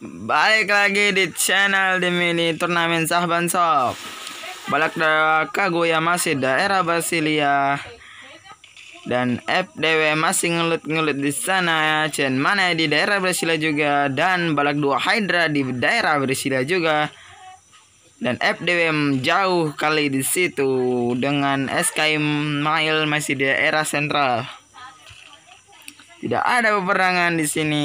Balik lagi di channel di mini turnamen Sahaban Shop. Balak Kaguya masih daerah Brasilia dan FDW masih ngelut-ngelut di sana. Chen Mana di daerah Brasilia juga, dan Balak 2 Hydra di daerah Brasilia juga. Dan FDW jauh kali di situ dengan SK Mail masih di daerah sentral. Tidak ada peperangan di sini.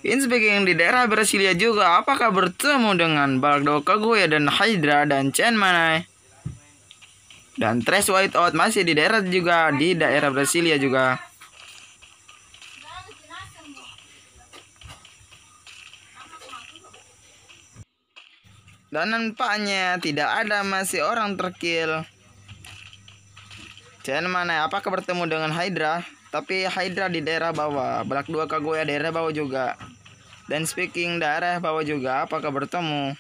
Speaking di daerah Brasilia juga, apakah bertemu dengan Balak Kaguya dan Hydra dan Chen Manai. Dan Trash Whiteout masih di daerah juga, di daerah Brasilia juga. Dan nampaknya tidak ada masih orang terkill. Chen Manai apakah bertemu dengan Hydra? Tapi Hydra di daerah bawah, Balak 2 Kaguya daerah bawah juga. Dan speaking daerah bawah juga, apakah bertemu?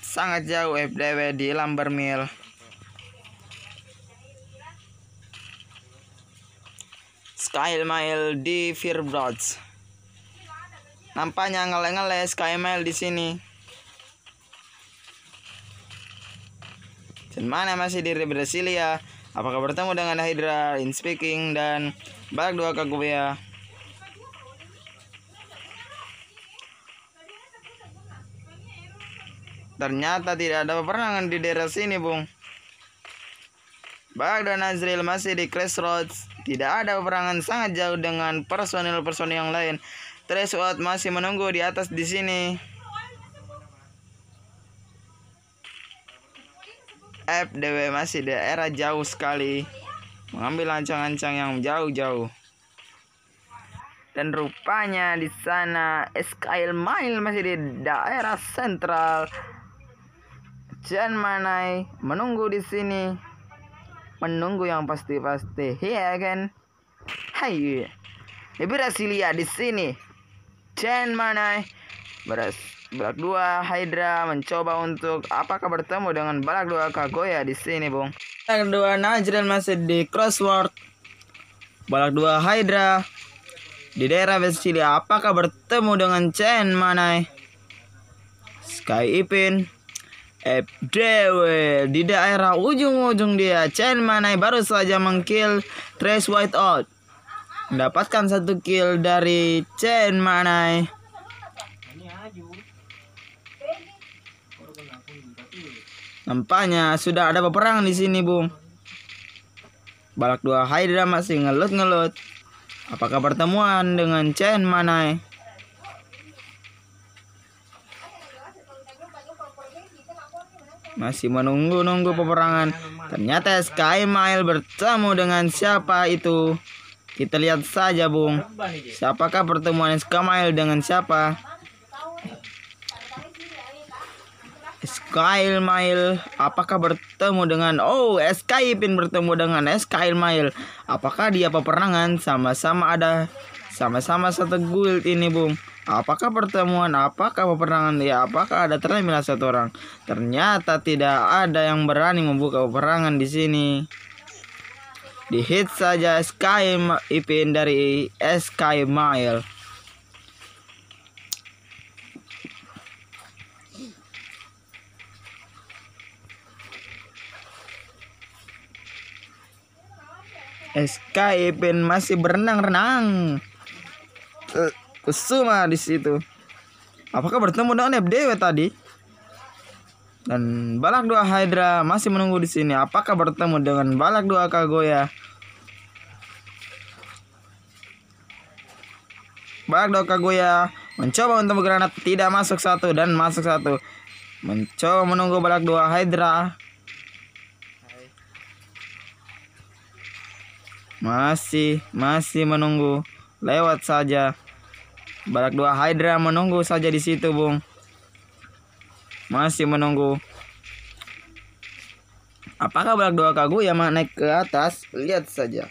Sangat jauh FDW di Lumber Mill. Sky Mile di Fierbrods. Nampaknya ngele-ngele Sky Mile di sini. Dan mana masih di Brasilia? Apakah bertemu dengan Hydra in speaking dan Balak 2 Kaguya? Ternyata tidak ada peperangan di daerah sini, Bung. Balak dan Nazril masih di Crossroads. Tidak ada peperangan, sangat jauh dengan personil-personil yang lain. Threshold masih menunggu di atas di sini. FDW masih daerah jauh sekali, mengambil ancang-ancang yang jauh-jauh. Dan rupanya di sana Sky Mile masih di daerah sentral. Chen Manai menunggu di sini, menunggu yang pasti-pasti, ya kan? Hai, di Brasilia di sini. Chen Manai Balak 2 Hydra mencoba untuk apakah bertemu dengan Balak 2 Kaguya di sini, Bung. Balak 2 Najran masih di Crossword. Balak 2 Hydra di daerah Brasilia apakah bertemu dengan Chen Manai. Sky Ipin FDW di daerah ujung-ujung dia. Chen Manai baru saja mengkill Trace Whiteout. Mendapatkan 1 kill dari Chen Manai. Nampaknya sudah ada peperangan di sini, Bung. Balak 2 Hydra masih ngelut-ngelut. Apakah pertemuan dengan Chen Manai? Masih menunggu-nunggu peperangan. Ternyata Sky Mile bertemu dengan siapa itu? Kita lihat saja, Bung. Siapakah pertemuan Sky Mile dengan siapa? Sky Mile apakah bertemu dengan Sky Pin bertemu dengan Sky Mile. Apakah dia peperangan? Sama-sama satu guild ini, Bung. Apakah pertemuan? Apakah peperangan? Ya, apakah ada terlihat 1 orang? Ternyata tidak ada yang berani membuka peperangan di sini. Di hit saja Sky Pin dari Sky Mile. SK Ipin masih berenang-renang. Kusuma di situ. Apakah bertemu dengan FDW tadi? Dan Balak 2 Hydra masih menunggu di sini. Apakah bertemu dengan Balak 2 Kaguya? Balak 2 Kaguya mencoba untuk bergranat, tidak masuk 1 dan masuk 1. Mencoba menunggu Balak 2 Hydra. Masih menunggu, lewat saja. Balak 2 Hydra menunggu saja di situ, Bung. Masih menunggu. Apakah Balak 2 Kaguya naik ke atas? Lihat saja.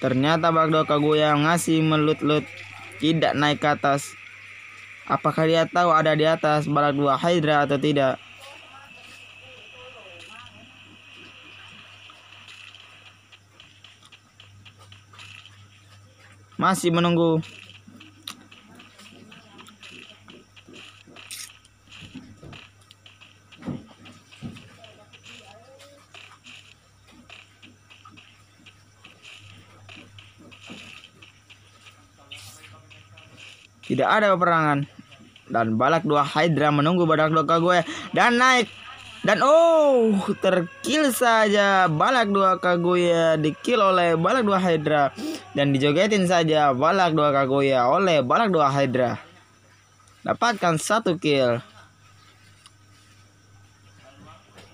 Ternyata Balak 2 Kaguya ngasih melut-lut, tidak naik ke atas. Apakah dia tahu ada di atas balak 2 Hydra atau tidak? Masih menunggu. Tidak ada peperangan. Dan balak 2 Hydra menunggu balak 2 Kaguya dan naik. Dan terkill saja balak 2 Kaguya, dikill oleh balak 2 Hydra. Dan dijogetin saja balak 2 Kaguya oleh balak 2 Hydra. Dapatkan 1 kill.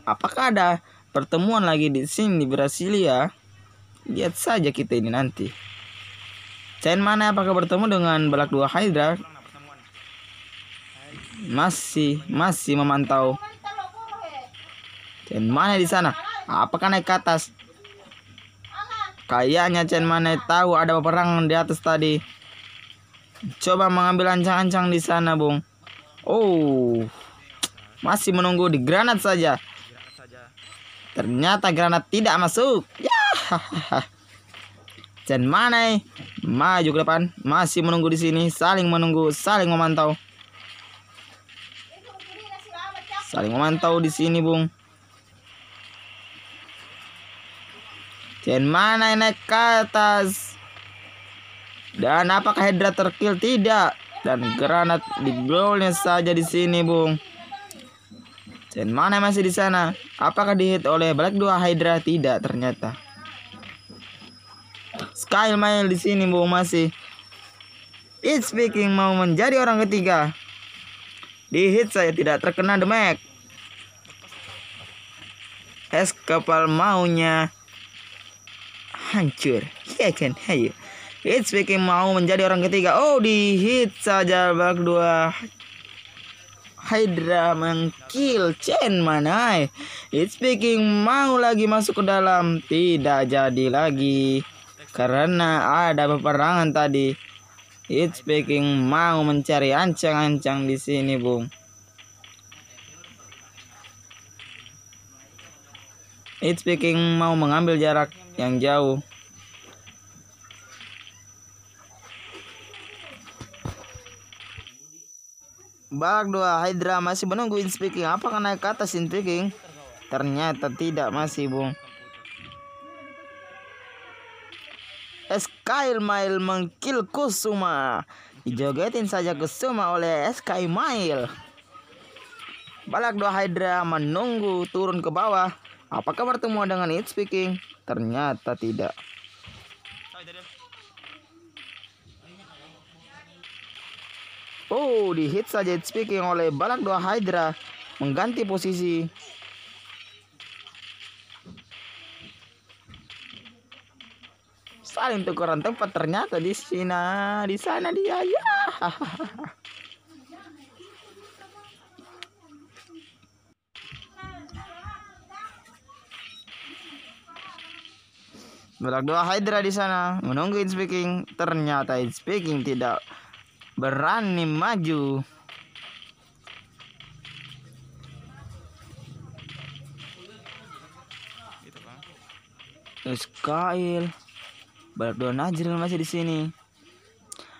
Apakah ada pertemuan lagi di sini di Brasilia? Lihat saja kita ini nanti. Chain mana apakah bertemu dengan balak 2 Hydra? Masih memantau. Chain mana di sana? Apakah naik ke atas? Kayaknya Chain mana tahu ada peperangan di atas tadi. Coba mengambil ancang-ancang di sana, Bung. Masih menunggu di granat saja. Ternyata granat tidak masuk. Ya. Chain mana maju ke depan, masih menunggu di sini, saling menunggu, saling memantau. Saling memantau di sini, Bung. Chain mana naik ke atas? Dan apakah Hydra terkill? Tidak. Dan granat di goalnya saja di sini, Bung. Chain mana masih di sana? Apakah dihit oleh balak 2 Hydra? Tidak ternyata. Skymail di sini, Bung, masih. It's speaking mau menjadi orang ketiga. Dihit saya tidak terkena damage. Es kapal maunya hancur. Ya kan, ayo. It's speaking mau menjadi orang ketiga. Dihit saja balak 2 Hydra mengkill Chain mana. It's speaking mau lagi masuk ke dalam, tidak jadi lagi karena ada peperangan tadi. It's speaking mau mencari ancang-ancang di sini, Bung. It's speaking mau mengambil jarak yang jauh. Balak 2 Hydra masih menunggu It's speaking. Apakah naik ke atas It's speaking? Ternyata tidak, masih, Bung. Skymail mengkill Kusuma. Dijogetin saja Kusuma oleh Skymail. Balak 2 Hydra menunggu turun ke bawah. Apakah bertemu dengan It's speaking? Ternyata tidak. Dihit saja It's speaking oleh balak 2 Hydra. Mengganti posisi. Saling tukeran tempat, ternyata di sana dia ya. Balak 2 Hydra di sana menunggu It's speaking. Ternyata It's speaking tidak berani maju. Skyl. Balak 2 Najril masih di sini.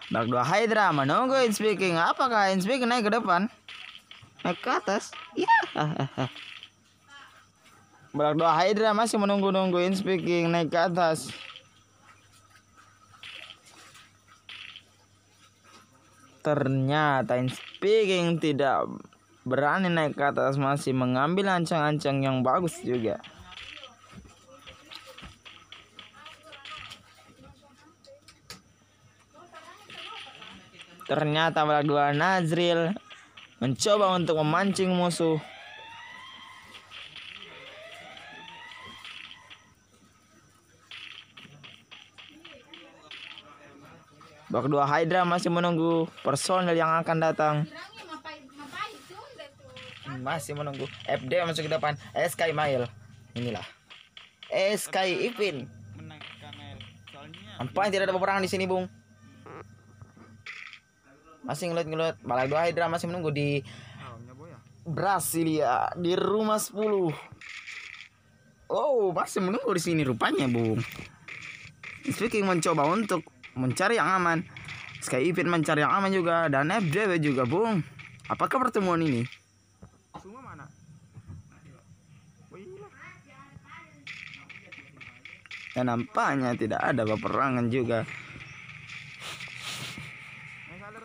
Balak 2 Hydra menunggu It's speaking. Apakah It's speaking naik ke depan? Naik ke atas? Ya. Balak 2 Hydra masih menunggu It's speaking naik ke atas. Ternyata It's speaking tidak berani naik ke atas, masih mengambil ancang-ancang yang bagus juga. Ternyata balak 2 Najril mencoba untuk memancing musuh. Balak 2 Hydra masih menunggu personel yang akan datang. Masih menunggu. FD masuk ke depan. Skymail. Inilah Sky Ipin. Nampaknya tidak ada peperangan di sini, Bung. masih ngelut. Balak 2 Hydra masih menunggu di Brasilia di rumah 10. Oh, masih menunggu di sini rupanya, Bung. Speaking mencoba untuk mencari yang aman. Sky Ipin mencari yang aman juga, dan FDW juga, Bung. Apakah pertemuan ini? Semua mana? Dan nampaknya tidak ada peperangan juga.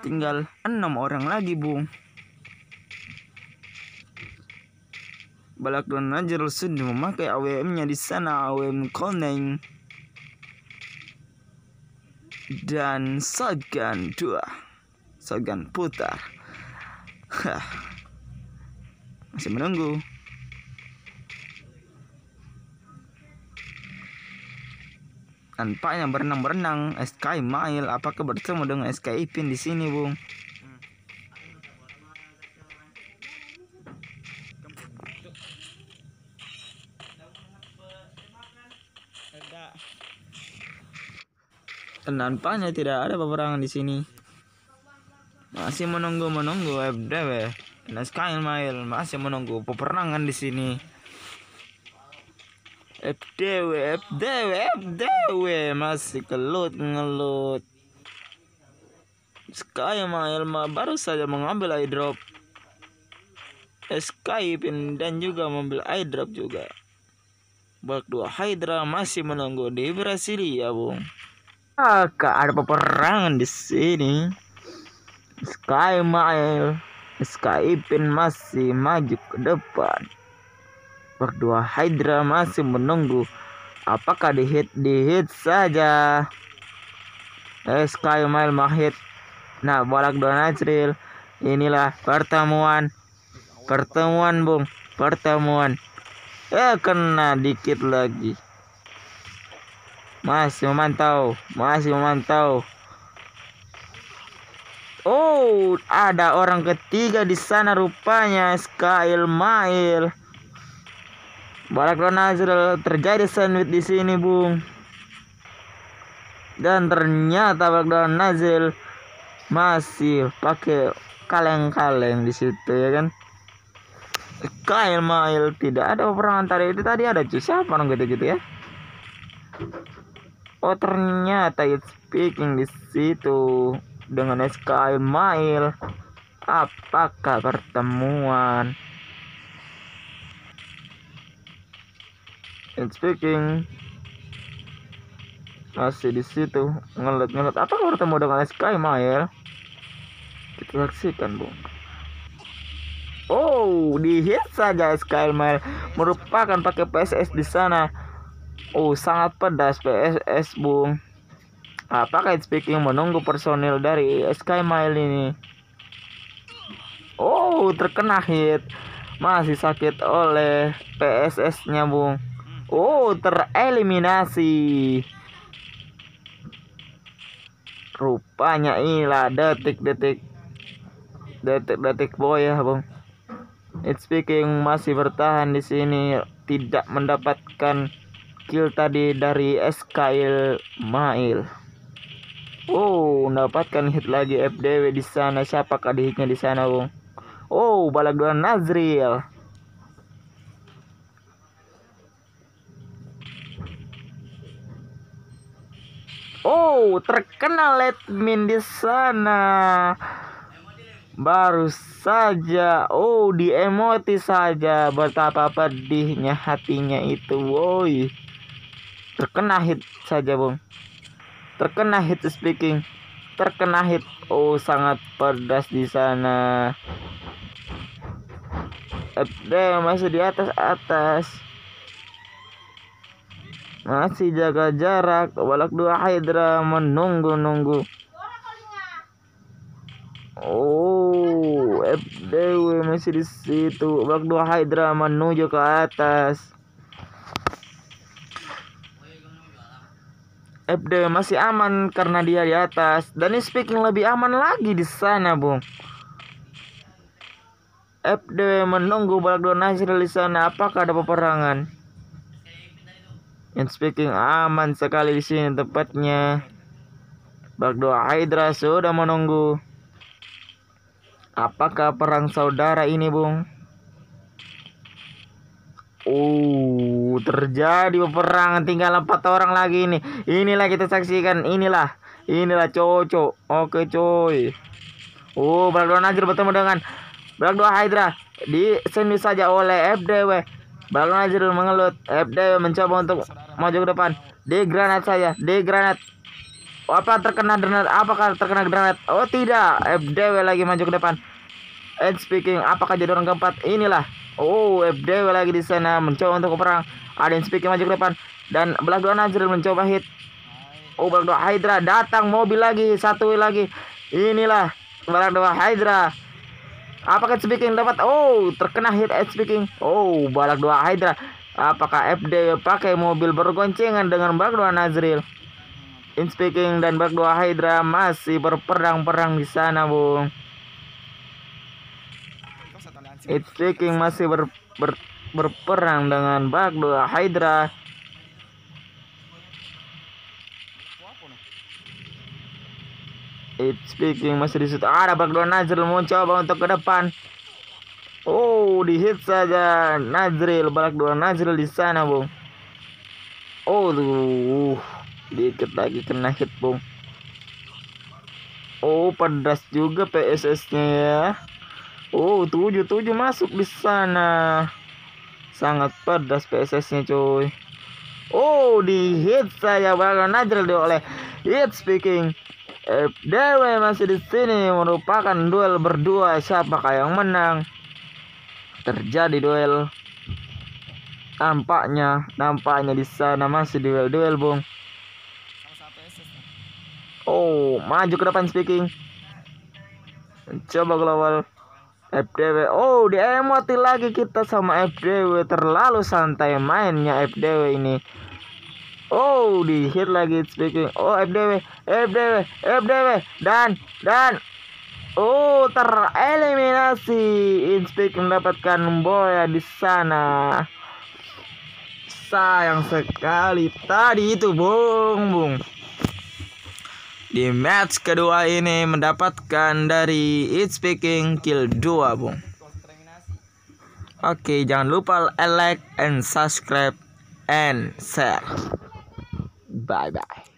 Tinggal 6 orang lagi, Bung. Balak dan Najrul sudah memakai AWM-nya di sana, AWM Koneng. Dan shotgun 2. Shotgun putar. Masih menunggu. Nampaknya berenang Sky Mail. Apakah bertemu dengan Sky Ipin di sini, Bung? Nampaknya tidak ada peperangan di sini. Masih menunggu FDW. Dan Sky Mail masih menunggu peperangan di sini. FDW masih ngelut. Sky Mail baru saja mengambil airdrop. Sky Ipin dan juga mengambil airdrop juga. Balak 2 Hydra masih menunggu di Brasilia, Bung. Apakah ada peperangan di sini? Sky Mail, Sky Ipin masih maju ke depan. Balak 2 Hydra masih menunggu. Apakah di hit saja? Sky Mail hit. Nah, Balak 2 Najril. Inilah pertemuan, Bung. Kena dikit lagi. Masih memantau. Oh, ada orang ketiga di sana rupanya, Sky Mail. Balak 2 Najril, terjadi sandwich di sini, Bung. Dan ternyata Balak 2 Najril masih pakai kaleng-kaleng di situ, ya kan? Sky Mail tidak ada peperangan tadi ada siapa orang gitu-gitu ya? Oh, ternyata it's speaking di situ dengan Sky Mail. Apakah pertemuan? It's speaking masih di situ ngelut. Apakah bertemu dengan Sky Mail? Kita saksikan, Bung. Oh, di hit saja Sky Mail, merupakan pakai PSS di sana. Oh, sangat pedas PSS, Bung. Apakah it's speaking menunggu personil dari Sky Mail ini? Oh, terkena hit. Masih sakit oleh PSS-nya, Bung. Oh, tereliminasi. Rupanya inilah detik-detik boy ya, Bung. It's speaking masih bertahan di sini, tidak mendapatkan kill tadi dari Sky Mail. Oh, mendapatkan hit lagi FDW di sana. Siapakah di hitnya di sana, Bung? Oh, Balak 2 Najril. Oh, terkena Letmin di sana. Baru saja. Oh, di emoti saja. Betapa pedihnya hatinya itu, woi. Terkena hit saja, Bung. Terkena hit speaking. Terkena hit. Oh, sangat pedas di sana. FD masih di atas. Masih jaga jarak. Balak 2 Hydra menunggu. Oh, FDW masih di situ. Balak 2 Hydra menuju ke atas. FDW masih aman karena dia di atas. Dan ini speaking lebih aman lagi di sana, Bung. FDW menunggu Balak 2 Najril di sana. Apakah ada peperangan? Yang speaking aman sekali di sini tempatnya. Balak 2 Hydra sudah menunggu. Apakah perang saudara ini, Bung? Terjadi peperangan, tinggal 4 orang lagi ini. Inilah kita saksikan, inilah cocok. Oke, coy. Black Dwarf Nazril bertemu dengan Black Dwarf Hydra. Disendiri saja oleh FDW. Black Dwarf Nazril mengelut. FDW mencoba untuk maju ke depan. Di-granat saja, di-granat. Apakah terkena granat? Oh tidak, FDW lagi maju ke depan. And speaking, apakah jadi orang keempat? Inilah. FDW lagi di sana mencoba untuk berperang. Ada yang speaking maju ke depan dan Black Dwarf Nazril mencoba hit. Black Dwarf Hydra datang, mobil lagi, satu lagi. Inilah Black Dwarf Hydra. Apakah speaking dapat? Terkena hit speaking. Black Dwarf Hydra. Apakah FDW pakai mobil bergoncengan dengan Black Dwarf Nazril? Speaking dan Black Dwarf Hydra masih berperang di sana, Bung. Speaking masih berperang dengan Black Dwarf Hydra. Speaking masih di situ. Ada Black Dwarf Nazril mencoba untuk ke depan. Di hit saja Nazril. Black Dwarf Nazril di sana, Bung. Dikit lagi kena hit, Bung. Pedas juga PSS-nya ya. 7 masuk di sana. Sangat pedas PSS-nya, coy. Di hit saya Black Dwarf Nazril oleh hit speaking. FDW masih di sini, merupakan duel berdua. Siapakah yang menang? Terjadi duel. Nampaknya di sana masih duel, Bung. Maju ke depan speaking. Coba global. FDW. Diemoti lagi kita sama FDW. Terlalu santai mainnya FDW ini. Di hit lagi speaking. FDW dan tereliminasi. Speaking mendapatkan boya di sana. Sayang sekali tadi itu, Bung. Di match kedua ini mendapatkan dari It Speaking kill 2, Bung. Oke, jangan lupa like and subscribe and share. Bye bye.